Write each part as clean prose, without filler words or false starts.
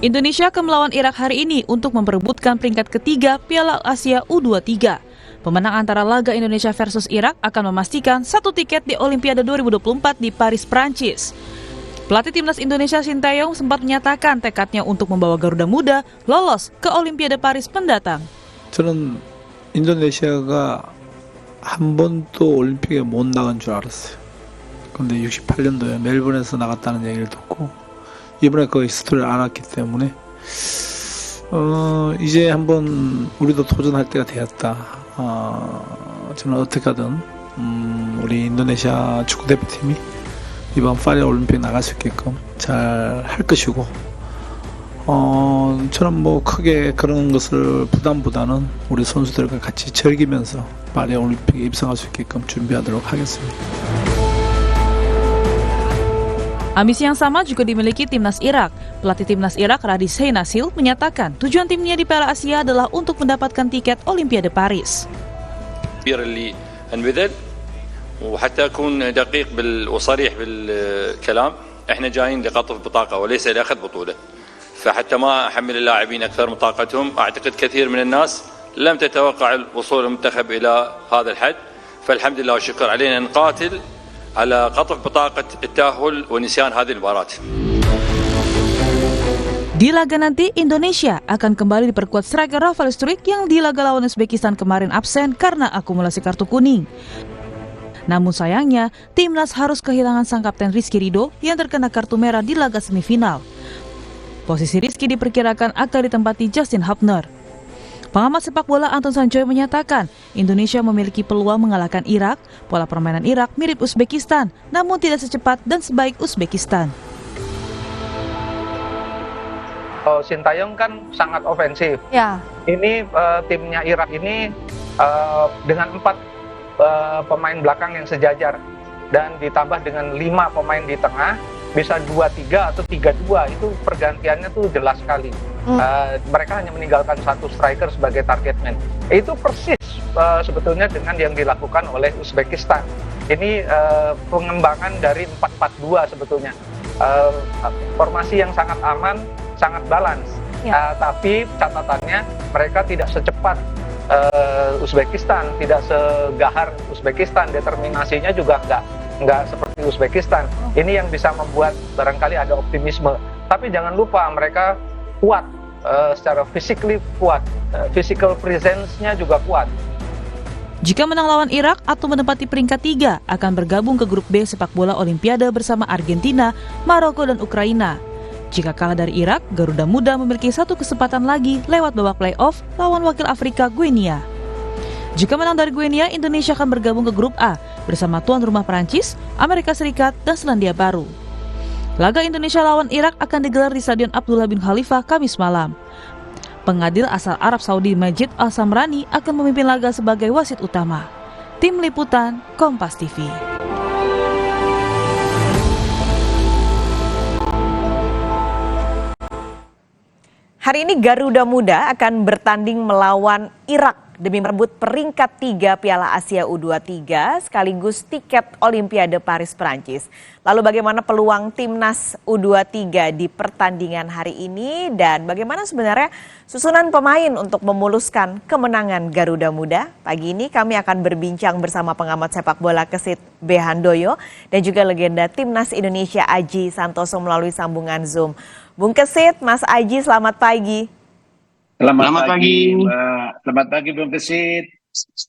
Indonesia akan melawan Irak hari ini untuk memperebutkan peringkat ketiga Piala Asia U23. Pemenang antara laga Indonesia versus Irak akan memastikan satu tiket di Olimpiade 2024 di Paris, Prancis. Pelatih timnas Indonesia Sintayong sempat menyatakan tekadnya untuk membawa Garuda Muda lolos ke Olimpiade Paris mendatang. 저는 인도네시아가 한 번도 올림픽에 못 나간 줄 알았어요. 근데 68년도에 멜번에서 나갔다는 얘기를 듣고 이번에 그 히스토리를 알았기 때문에 이제 한번 우리도 도전할 때가 되었다. 저는 어떻게든 우리 인도네시아 축구 대표팀이 이번 파리 올림픽 나갈 수 있게끔 잘 할 것이고 저는 뭐 크게 그런 것을 부담보다는 우리 선수들과 같이 즐기면서 파리 올림픽에 입성할 수 있게끔 준비하도록 하겠습니다. Ambisi yang sama juga dimiliki timnas Irak. Pelatih timnas Irak Radis Heinasil menyatakan tujuan timnya di Piala Asia adalah untuk mendapatkan tiket Olimpiade Paris. اللي انبذل وحتى اكون دقيق وصريح بالكلام احنا جايين لقطف بطاقه وليس لاخذ بطوله فحتى ما احمل اللاعبين اكثر من طاقتهم اعتقد كثير من الناس لم تتوقع وصول المنتخب الى هذا الحد فالحمد لله والشكر علينا نقاتل على قطف بطاقة التأهل ونسيان هذه المباراة. Di laga nanti, Indonesia akan kembali diperkuat striker Rafael Struijk yang di laga lawan Uzbekistan kemarin absen karena akumulasi kartu kuning. Namun sayangnya, timnas harus kehilangan sang kapten Rizky Ridho yang terkena kartu merah di laga semifinal. Posisi Rizky diperkirakan akan ditempati Justin Hubner. Pengamat sepak bola Anton Sanjoy menyatakan Indonesia memiliki peluang mengalahkan Irak. Pola permainan Irak mirip Uzbekistan, namun tidak secepat dan sebaik Uzbekistan. Sintayong kan sangat ofensif. Ya. Ini timnya Irak ini dengan 4 pemain belakang yang sejajar dan ditambah dengan 5 pemain di tengah, bisa 2-3 atau 3-2, itu pergantiannya tuh jelas sekali. Mereka hanya meninggalkan satu striker sebagai target man. Itu persis sebetulnya dengan yang dilakukan oleh Uzbekistan. Ini pengembangan dari 4-4-2 sebetulnya. Formasi yang sangat aman, sangat balance. Ya. Tapi catatannya mereka tidak secepat Uzbekistan, tidak segahar Uzbekistan. Determinasinya juga nggak seperti Uzbekistan. Ini yang bisa membuat barangkali ada optimisme. Tapi jangan lupa mereka kuat, secara physically kuat, physical presence-nya juga kuat. Jika menang lawan Irak atau menempati peringkat 3, akan bergabung ke grup B sepak bola Olimpiade bersama Argentina, Maroko, dan Ukraina. Jika kalah dari Irak, Garuda Muda memiliki satu kesempatan lagi lewat babak playoff lawan wakil Afrika Guinea. Jika menang dari Guinea, Indonesia akan bergabung ke grup A bersama tuan rumah Prancis, Amerika Serikat, dan Selandia Baru. Laga Indonesia lawan Irak akan digelar di Stadion Abdullah bin Khalifah Kamis malam. Pengadil asal Arab Saudi Majid Al-Samrani akan memimpin laga sebagai wasit utama. Tim Liputan, Kompas TV. Hari ini Garuda Muda akan bertanding melawan Irak demi merebut peringkat 3 Piala Asia U23 sekaligus tiket Olimpiade Paris, Prancis. Lalu bagaimana peluang timnas U23 di pertandingan hari ini dan bagaimana sebenarnya susunan pemain untuk memuluskan kemenangan Garuda Muda? Pagi ini kami akan berbincang bersama pengamat sepak bola Kesit B. Handoyo dan juga legenda timnas Indonesia Aji Santoso melalui sambungan Zoom. Bung Kesit, Mas Aji, selamat pagi. Selamat pagi, Mbak. Selamat pagi, Bung Kesit.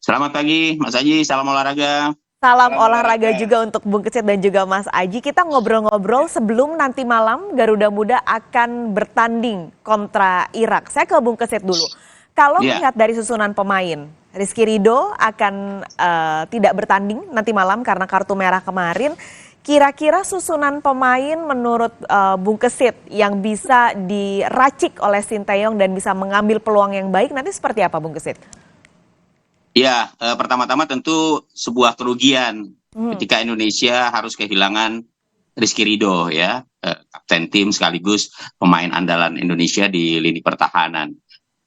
Selamat pagi, Mas Aji. Salam olahraga. Salam olahraga juga untuk Bung Kesit dan juga Mas Aji. Kita ngobrol-ngobrol sebelum nanti malam Garuda Muda akan bertanding kontra Irak. Saya ke Bung Kesit dulu. Kalau melihat dari susunan pemain, Rizky Ridho akan tidak bertanding nanti malam karena kartu merah kemarin. Kira-kira susunan pemain menurut Bung Kesit yang bisa diracik oleh Sintayong dan bisa mengambil peluang yang baik nanti seperti apa, Bung Kesit? Ya, pertama-tama tentu sebuah kerugian ketika Indonesia harus kehilangan Rizky Ridho, ya, kapten tim sekaligus pemain andalan Indonesia di lini pertahanan.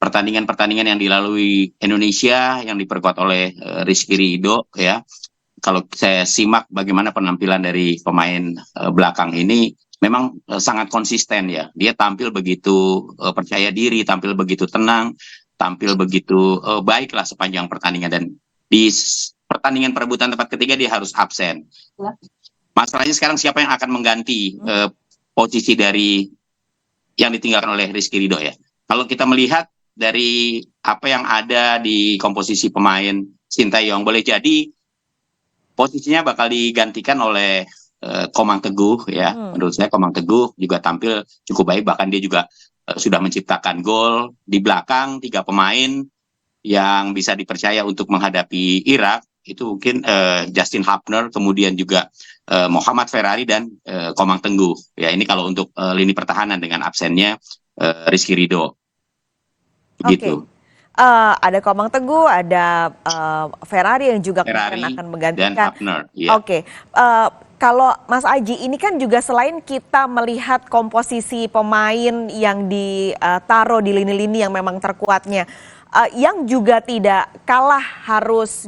Pertandingan-pertandingan yang dilalui Indonesia yang diperkuat oleh Rizky Ridho, ya. Kalau saya simak bagaimana penampilan dari pemain belakang ini, memang sangat konsisten ya. Dia tampil begitu percaya diri, tampil begitu tenang, tampil begitu baik lah sepanjang pertandingan, dan di pertandingan perebutan tempat ketiga dia harus absen. Masalahnya sekarang siapa yang akan mengganti posisi dari yang ditinggalkan oleh Rizky Ridho ya. Kalau kita melihat dari apa yang ada di komposisi pemain, Sintayong boleh jadi posisinya bakal digantikan oleh Komang Teguh ya. Menurut saya Komang Teguh juga tampil cukup baik, bahkan dia juga sudah menciptakan gol. Di belakang 3 pemain yang bisa dipercaya untuk menghadapi Irak itu mungkin Justin Hapner, kemudian juga Muhammad Ferrari dan Komang Teguh. Ya, ini kalau untuk lini pertahanan dengan absennya Rizky Ridho. Gitu. Ada Komang Teguh, ada Ferrari yang juga kemudian akan menggantikan. Dan Hapner. Ya. Kalau Mas Aji, ini kan juga selain kita melihat komposisi pemain yang ditaruh di lini-lini yang memang terkuatnya, yang juga tidak kalah harus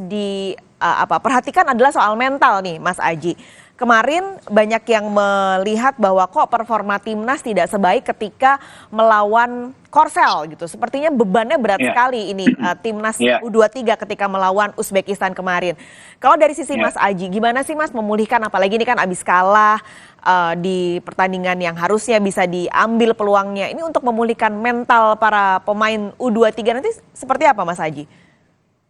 perhatikan adalah soal mental nih, Mas Aji. Kemarin banyak yang melihat bahwa kok performa timnas tidak sebaik ketika melawan Korsel gitu. Sepertinya bebannya berat sekali ini timnas U23 ketika melawan Uzbekistan kemarin. Kalau dari sisi Mas Aji, gimana sih Mas memulihkan, apalagi ini kan abis kalah di pertandingan yang harusnya bisa diambil peluangnya. Ini untuk memulihkan mental para pemain U23 nanti seperti apa Mas Aji?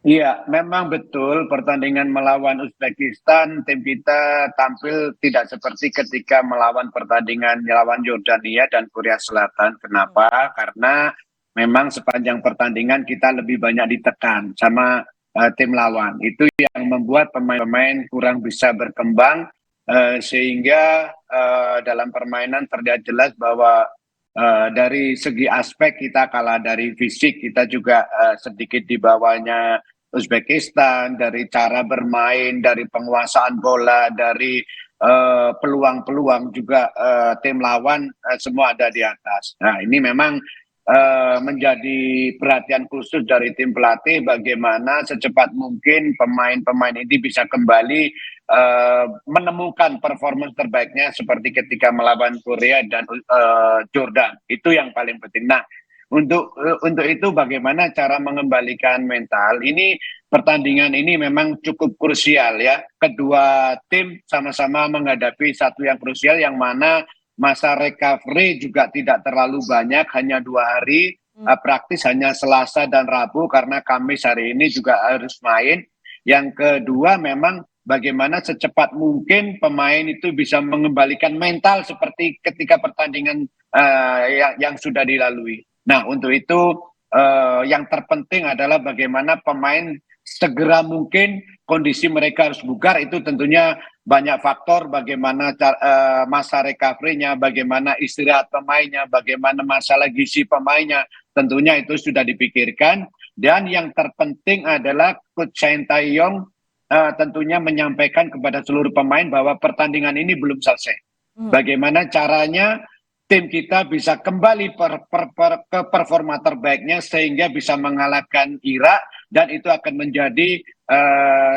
Iya, memang betul pertandingan melawan Uzbekistan tim kita tampil tidak seperti ketika melawan pertandingan melawan Yordania dan Korea Selatan. Kenapa? Karena memang sepanjang pertandingan kita lebih banyak ditekan sama tim lawan. Itu yang membuat pemain-pemain kurang bisa berkembang sehingga dalam permainan terlihat jelas bahwa dari segi aspek kita kalah, dari fisik kita juga sedikit di bawahnya Uzbekistan, dari cara bermain, dari penguasaan bola, dari peluang-peluang juga tim lawan semua ada di atas. Nah, ini memang menjadi perhatian khusus dari tim pelatih bagaimana secepat mungkin pemain-pemain ini bisa kembali menemukan performance terbaiknya seperti ketika melawan Korea dan Jordan. Itu yang paling penting. Nah, untuk itu bagaimana cara mengembalikan mental? Ini pertandingan ini memang cukup krusial ya. Kedua tim sama-sama menghadapi satu yang krusial, yang mana masa recovery juga tidak terlalu banyak, hanya 2 hari, praktis hanya Selasa dan Rabu karena Kamis hari ini juga harus main. Yang kedua memang bagaimana secepat mungkin pemain itu bisa mengembalikan mental seperti ketika pertandingan yang sudah dilalui. Nah, untuk itu yang terpenting adalah bagaimana pemain segera mungkin kondisi mereka harus bugar. Itu tentunya banyak faktor, bagaimana masa recovery-nya, bagaimana istirahat pemainnya, bagaimana masalah gizi pemainnya, tentunya itu sudah dipikirkan. Dan yang terpenting adalah Coach Sintayong tentunya menyampaikan kepada seluruh pemain bahwa pertandingan ini belum selesai. Bagaimana caranya tim kita bisa kembali ke performa terbaiknya sehingga bisa mengalahkan Irak, dan itu akan menjadi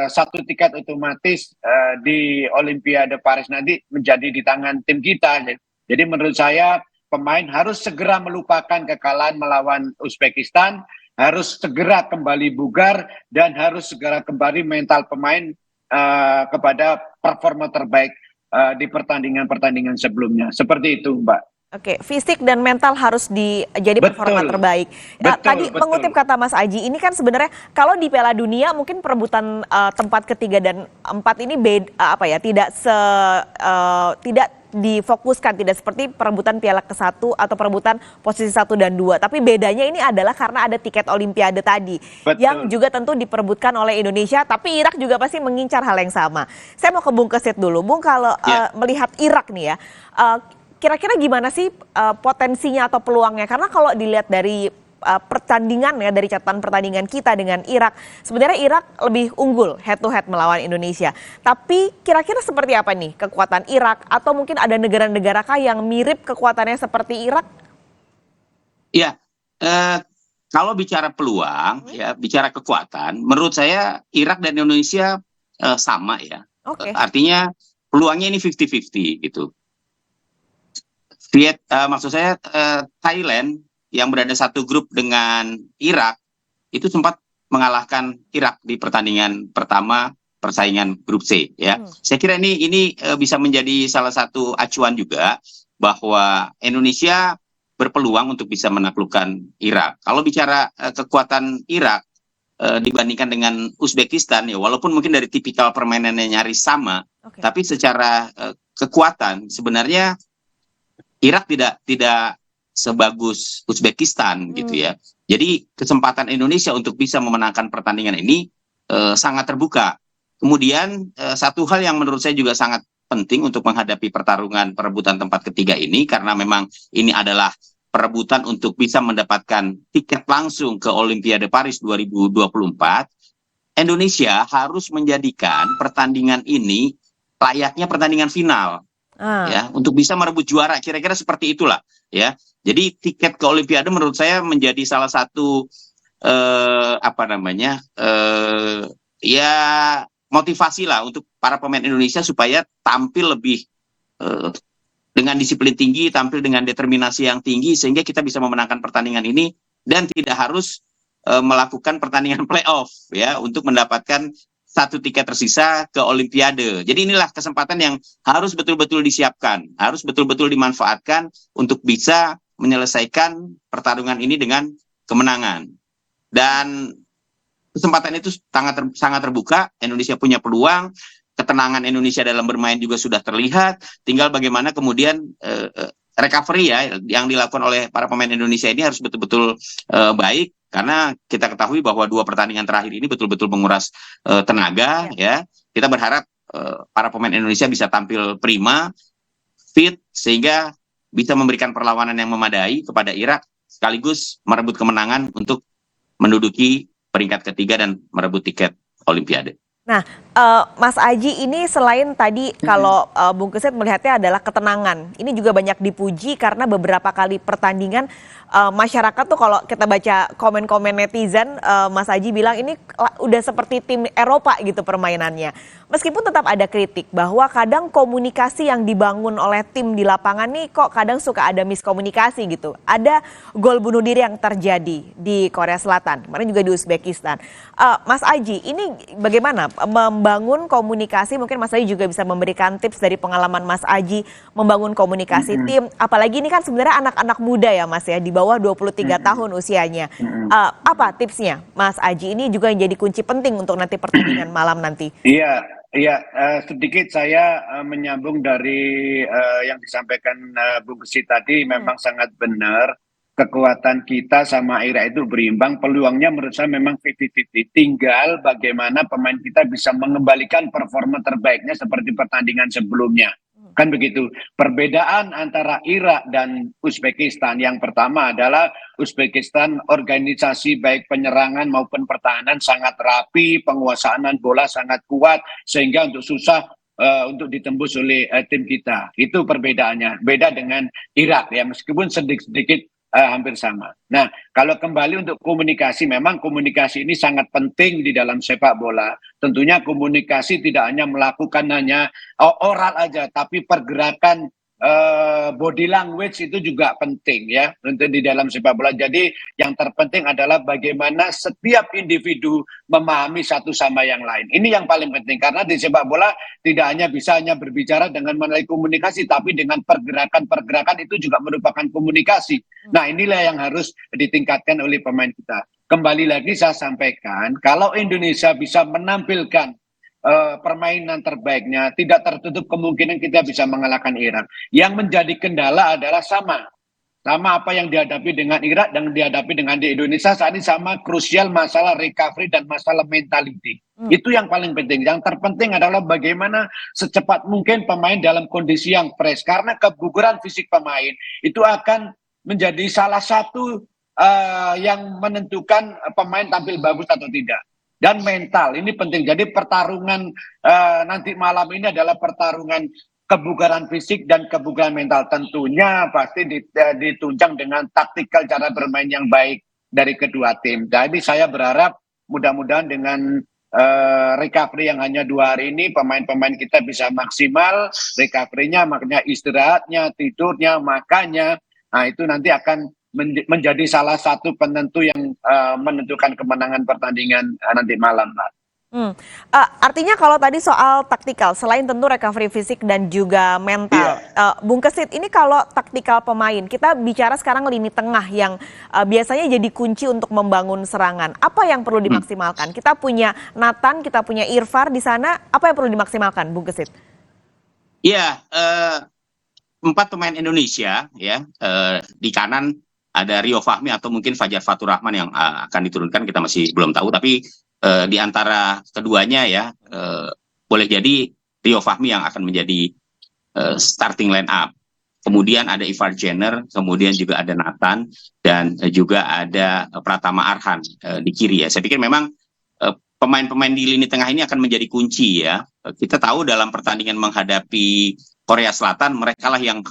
satu tiket otomatis di Olimpiade Paris nanti menjadi di tangan tim kita. Jadi menurut saya pemain harus segera melupakan kekalahan melawan Uzbekistan, harus segera kembali bugar, dan harus segera kembali mental pemain kepada performa terbaik di pertandingan-pertandingan sebelumnya. Seperti itu, Mbak. Oke, fisik dan mental harus jadi performa terbaik. Tadi mengutip kata Mas Aji, ini kan sebenarnya kalau di Piala Dunia mungkin perebutan tempat ketiga dan 4 ini tidak difokuskan, tidak seperti perebutan Piala ke-1 atau perebutan posisi 1 dan 2. Tapi bedanya ini adalah karena ada tiket Olimpiade tadi. Yang juga tentu diperebutkan oleh Indonesia, tapi Irak juga pasti mengincar hal yang sama. Saya mau ke Bung Kesit dulu. Bung, kalau melihat Irak nih ya, kira-kira gimana sih potensinya atau peluangnya? Karena kalau dilihat dari pertandingan ya, dari catatan pertandingan kita dengan Irak, sebenarnya Irak lebih unggul head to head melawan Indonesia. Tapi kira-kira seperti apa nih kekuatan Irak, atau mungkin ada negara-negara kah yang mirip kekuatannya seperti Irak? Iya, kalau bicara peluang, ya bicara kekuatan, menurut saya Irak dan Indonesia sama ya. Artinya peluangnya ini 50-50 gitu. Maksud saya Thailand yang berada satu grup dengan Irak itu sempat mengalahkan Irak di pertandingan pertama persaingan grup C ya. Saya kira ini bisa menjadi salah satu acuan juga bahwa Indonesia berpeluang untuk bisa menaklukkan Irak. Kalau bicara kekuatan Irak dibandingkan dengan Uzbekistan ya, walaupun mungkin dari tipikal permainannya nyaris sama, tapi secara kekuatan sebenarnya Irak tidak sebagus Uzbekistan gitu ya. Jadi kesempatan Indonesia untuk bisa memenangkan pertandingan ini sangat terbuka. Kemudian satu hal yang menurut saya juga sangat penting untuk menghadapi pertarungan perebutan tempat ketiga ini, karena memang ini adalah perebutan untuk bisa mendapatkan tiket langsung ke Olimpiade Paris 2024, Indonesia harus menjadikan pertandingan ini layaknya pertandingan final. Ya, untuk bisa merebut juara, kira-kira seperti itulah ya. Jadi tiket ke Olimpiade menurut saya menjadi salah satu ya motivasi lah untuk para pemain Indonesia supaya tampil lebih dengan disiplin tinggi, tampil dengan determinasi yang tinggi sehingga kita bisa memenangkan pertandingan ini dan tidak harus melakukan pertandingan playoff ya untuk mendapatkan satu tiket tersisa ke Olimpiade. Jadi inilah kesempatan yang harus betul-betul disiapkan, harus betul-betul dimanfaatkan untuk bisa menyelesaikan pertarungan ini dengan kemenangan. Dan kesempatan itu sangat terbuka, Indonesia punya peluang, ketenangan Indonesia dalam bermain juga sudah terlihat, tinggal bagaimana kemudian recovery ya yang dilakukan oleh para pemain Indonesia ini harus betul-betul baik. Karena kita ketahui bahwa 2 pertandingan terakhir ini betul-betul menguras tenaga ya. Kita berharap para pemain Indonesia bisa tampil prima, fit sehingga bisa memberikan perlawanan yang memadai kepada Irak sekaligus merebut kemenangan untuk menduduki peringkat ketiga dan merebut tiket Olimpiade. Nah, Mas Aji, ini selain tadi kalau Bung Kesit melihatnya adalah ketenangan, ini juga banyak dipuji karena beberapa kali pertandingan masyarakat tuh kalau kita baca komen-komen netizen, Mas Aji bilang ini udah seperti tim Eropa gitu permainannya. Meskipun tetap ada kritik bahwa kadang komunikasi yang dibangun oleh tim di lapangan nih kok kadang suka ada miskomunikasi gitu. Ada gol bunuh diri yang terjadi di Korea Selatan, kemarin juga di Uzbekistan. Mas Aji, ini bagaimana membangun komunikasi? Mungkin Mas Aji juga bisa memberikan tips dari pengalaman Mas Aji membangun komunikasi tim. Apalagi ini kan sebenarnya anak-anak muda ya Mas ya, di bawah 23 tahun usianya. Apa tipsnya Mas Aji? Ini juga yang jadi kunci penting untuk nanti pertandingan malam nanti. Iya, sedikit saya menyambung dari yang disampaikan Bung Kesit tadi, memang sangat benar. Kekuatan kita sama Irak itu berimbang, peluangnya menurut saya memang 50-50. Tinggal bagaimana pemain kita bisa mengembalikan performa terbaiknya seperti pertandingan sebelumnya. Kan begitu. Perbedaan antara Irak dan Uzbekistan, yang pertama adalah Uzbekistan organisasi baik penyerangan maupun pertahanan sangat rapi, penguasaan bola sangat kuat, sehingga untuk susah untuk ditembus oleh tim kita. Itu perbedaannya. Beda dengan Irak ya, meskipun sedikit-sedikit hampir sama. Nah, kalau kembali untuk komunikasi, memang komunikasi ini sangat penting di dalam sepak bola. Tentunya komunikasi tidak hanya melakukan hanya oral aja, tapi pergerakan body language itu juga penting ya untuk di dalam sepak bola. Jadi yang terpenting adalah bagaimana setiap individu memahami satu sama yang lain. Ini yang paling penting karena di sepak bola tidak hanya bisa berbicara dengan melalui komunikasi, tapi dengan pergerakan itu juga merupakan komunikasi. Nah, inilah yang harus ditingkatkan oleh pemain kita. Kembali lagi saya sampaikan, kalau Indonesia bisa menampilkan permainan terbaiknya, tidak tertutup kemungkinan kita bisa mengalahkan Irak. Yang menjadi kendala adalah sama apa yang dihadapi dengan Irak dan dihadapi dengan di Indonesia saat ini, sama krusial masalah recovery dan masalah mentality. Itu yang paling penting. Yang terpenting adalah bagaimana secepat mungkin pemain dalam kondisi yang fresh, karena kebugaran fisik pemain itu akan menjadi salah satu yang menentukan pemain tampil bagus atau tidak. Dan mental ini penting. Jadi pertarungan nanti malam ini adalah pertarungan kebugaran fisik dan kebugaran mental. Tentunya pasti ditunjang dengan taktikal cara bermain yang baik dari kedua tim. Jadi saya berharap mudah-mudahan dengan recovery yang hanya 2 hari ini, pemain-pemain kita bisa maksimal recovery-nya, makanya istirahatnya, tidurnya, makannya. Nah, itu nanti akan menjadi salah satu penentu yang menentukan kemenangan pertandingan nanti malam, Mbak. Artinya kalau tadi soal taktikal, selain tentu recovery fisik dan juga mental, Bung Kesit, ini kalau taktikal pemain, kita bicara sekarang lini tengah yang biasanya jadi kunci untuk membangun serangan. Apa yang perlu dimaksimalkan? Kita punya Nathan, kita punya Irfan di sana, apa yang perlu dimaksimalkan, Bung Kesit? Iya, 4 pemain Indonesia ya, di kanan ada Rio Fahmi atau mungkin Fajar Fatur Rahman yang akan diturunkan, kita masih belum tahu, tapi di antara keduanya ya, boleh jadi Rio Fahmi yang akan menjadi starting line up. Kemudian ada Ivar Jenner, kemudian juga ada Nathan, dan juga ada Pratama Arhan di kiri ya. Saya pikir memang pemain-pemain di lini tengah ini akan menjadi kunci ya. Kita tahu dalam pertandingan menghadapi Korea Selatan, mereka lah yang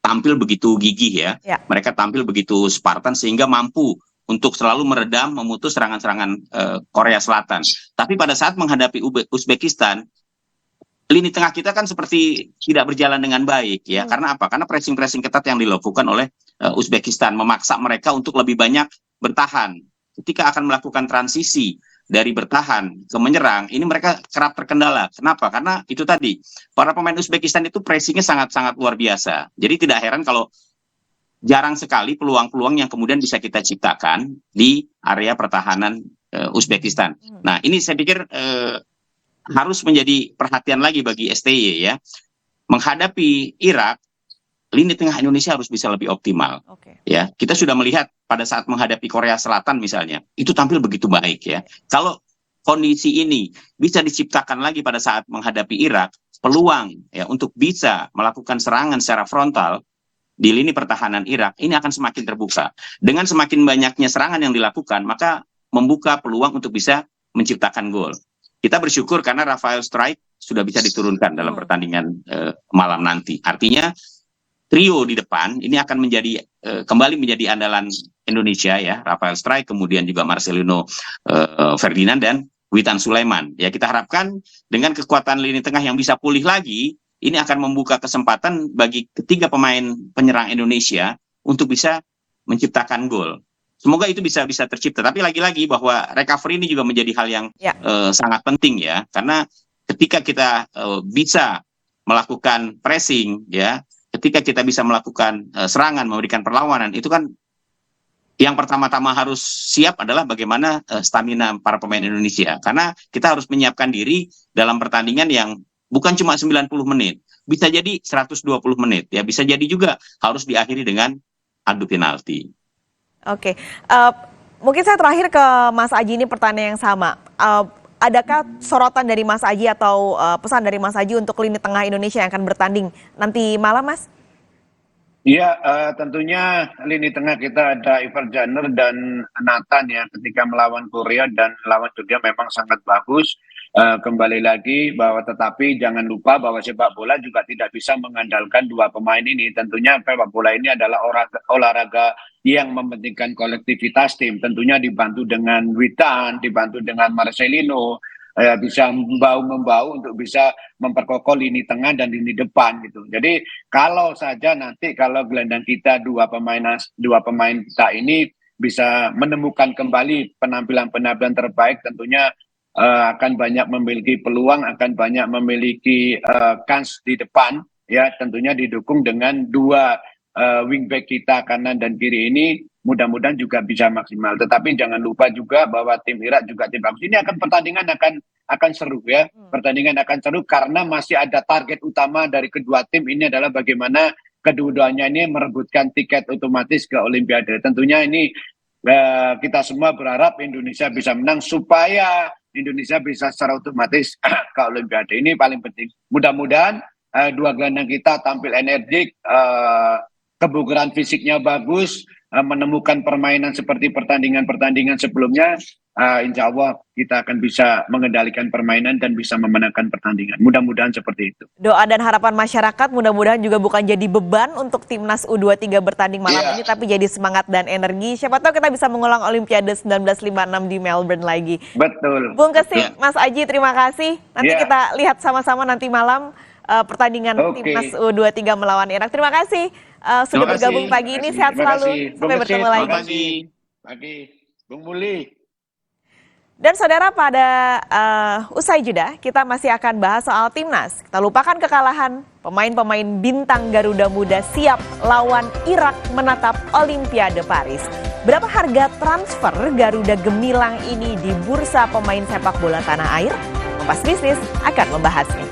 tampil begitu gigih ya. Mereka tampil begitu Spartan sehingga mampu untuk selalu meredam, memutus serangan-serangan Korea Selatan. Tapi pada saat menghadapi Uzbekistan, lini tengah kita kan seperti tidak berjalan dengan baik ya. Karena apa? Karena pressing-pressing ketat yang dilakukan oleh Uzbekistan memaksa mereka untuk lebih banyak bertahan. Ketika akan melakukan transisi dari bertahan ke menyerang, ini mereka kerap terkendala. Kenapa? Karena itu tadi, para pemain Uzbekistan itu pressingnya sangat-sangat luar biasa. Jadi tidak heran kalau jarang sekali peluang-peluang yang kemudian bisa kita ciptakan di area pertahanan Uzbekistan. Nah, ini saya pikir harus menjadi perhatian lagi bagi STY ya. Menghadapi Irak, lini tengah Indonesia harus bisa lebih optimal. Ya, kita sudah melihat pada saat menghadapi Korea Selatan misalnya, itu tampil begitu baik ya. Kalau kondisi ini bisa diciptakan lagi pada saat menghadapi Irak, peluang ya untuk bisa melakukan serangan secara frontal di lini pertahanan Irak ini akan semakin terbuka. Dengan semakin banyaknya serangan yang dilakukan, maka membuka peluang untuk bisa menciptakan gol. Kita bersyukur karena Rafael Strike sudah bisa diturunkan dalam pertandingan malam nanti. Artinya trio di depan ini akan menjadi kembali menjadi andalan Indonesia ya. Rafael Strike, kemudian juga Marcelino Ferdinand dan Witan Sulaiman. Ya, kita harapkan dengan kekuatan lini tengah yang bisa pulih lagi, ini akan membuka kesempatan bagi ketiga pemain penyerang Indonesia untuk bisa menciptakan gol. Semoga itu bisa tercipta. Tapi lagi-lagi bahwa recovery ini juga menjadi hal yang sangat penting ya. Karena ketika kita bisa melakukan pressing ya, ketika kita bisa melakukan serangan, memberikan perlawanan, itu kan yang pertama-tama harus siap adalah bagaimana stamina para pemain Indonesia. Karena kita harus menyiapkan diri dalam pertandingan yang bukan cuma 90 menit, bisa jadi 120 menit, ya bisa jadi juga harus diakhiri dengan adu penalti. Oke, mungkin saya terakhir ke Mas Aji, ini pertanyaan yang sama. Adakah sorotan dari Mas Aji atau pesan dari Mas Aji untuk lini tengah Indonesia yang akan bertanding nanti malam, Mas? Iya, tentunya lini tengah kita ada Ivar Jenner dan Nathan ya, ketika melawan Korea dan lawan Turki memang sangat bagus. Kembali lagi bahwa tetapi jangan lupa bahwa sepak bola juga tidak bisa mengandalkan 2 pemain ini. Tentunya sepak bola ini adalah olahraga yang mementingkan kolektivitas tim. Tentunya dibantu dengan Witan, dibantu dengan Marcelino, bisa membau untuk bisa memperkokoh lini tengah dan lini depan gitu. Jadi kalau saja nanti kalau gelandang kita dua pemain kita ini bisa menemukan kembali penampilan terbaik, tentunya akan banyak memiliki peluang, akan banyak memiliki kans di depan ya, tentunya didukung dengan 2 wingback kita kanan dan kiri ini mudah-mudahan juga bisa maksimal. Tetapi jangan lupa juga bahwa tim Irak juga tim bagus. Ini pertandingan akan seru ya. Pertandingan akan seru karena masih ada target utama dari kedua tim ini adalah bagaimana kedua-duanya ini merebutkan tiket otomatis ke Olimpiade. Tentunya ini kita semua berharap Indonesia bisa menang supaya Indonesia bisa secara otomatis ke Olimpiade. Ini paling penting. Mudah-mudahan 2 gelandang kita tampil energik, kebugaran fisiknya bagus, menemukan permainan seperti pertandingan-pertandingan sebelumnya. insya Allah kita akan bisa mengendalikan permainan dan bisa memenangkan pertandingan. Mudah-mudahan seperti itu. Doa dan harapan masyarakat mudah-mudahan juga bukan jadi beban untuk timnas U23 bertanding malam ini, tapi jadi semangat dan energi. Siapa tahu kita bisa mengulang Olimpiade 1956 di Melbourne lagi. Betul. Bung Kesit, Mas Aji, terima kasih. Nanti kita lihat sama-sama nanti malam pertandingan timnas U23 melawan Irak. Terima kasih sudah bergabung pagi ini. Sehat selalu. Sampai bertemu lagi. Terima kasih. Pagi, Bung Muli. Dan saudara, pada usai jeda kita masih akan bahas soal timnas. Kita lupakan kekalahan, pemain-pemain bintang Garuda Muda siap lawan Irak menatap Olimpiade Paris. Berapa harga transfer Garuda Gemilang ini di bursa pemain sepak bola tanah air? Kompas Bisnis akan membahasnya.